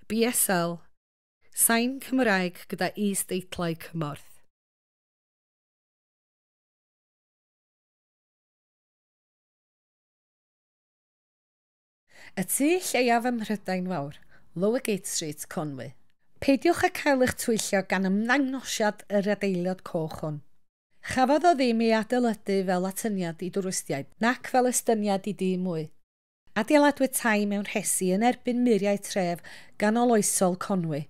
BSL, sain Cymraeg gyda is-deitlau cymorth. Y tŷ lleiaf ym Mhrydain Fawr, Lowergate Street, Conwy. Peidiwch â cael eich twyllio gan ymddangosiad yr adeilad coch hwn. Chafodd o ddim ei adeiladu fel atyniad i dwristiaid, nac fel estyniad i dŷ mwy. Adeiladwyd tai mewn rhesi yn erbyn muriau tref gan oloesol Conwy.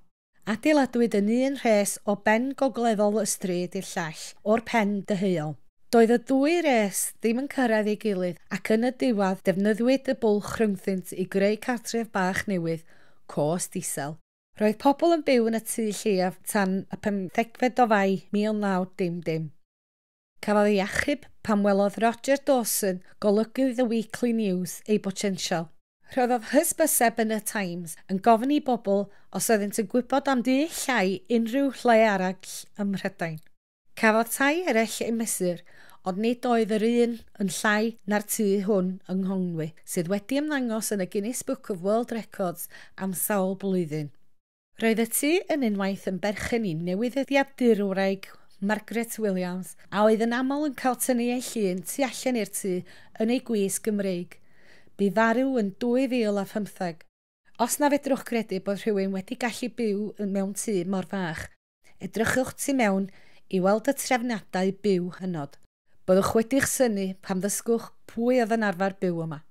Adeiladwyd yn un rhes o ben gogleddol y stryd i'r llall o'r pen dyheol. Doedd y dwy res ddim yn cyrraedd ei gilydd ac yn y diwedd defnyddiwyd y bwlch rhyngddynt i greu cartref bach newydd, Coes Diesel. Roedd pobl yn byw yn y tŷ lleiaf tan y 15fed o Fai 1910. Cafodd ei achub pan welodd Roger Dawson, golygydd y Weekly News, ei botensial. Rhoddodd hysbyseb yn y Times yn gofyn i bobl os oeddent yn gwybod am dŷ llai unrhyw lle arall ym Mhrydain. Cafodd tai eraill ei mesur, ond nid oedd yr un yn llai na'r tŷ hwn yng Nghonwy, sydd wedi ymddangos yn y Guinness Book of World Records am sawl blwyddyn. Roedd y tŷ yn unwaith yn berchen i newyddiadurwraig wraig Margaret Williams a oedd yn aml yn cael tynnu ei llun tu allan i'r tŷ yn ei gwisg Gymreig. Bu farw yn 2015. Os na fedrwch credu bod rhywun wedi gallu byw mewn tŷ mor fach, edrychwch tu mewn i weld y trefniadau byw hynod. Byddwch wedi'ch synnu pan ddysgwch pwy oedd yn arfer byw yma.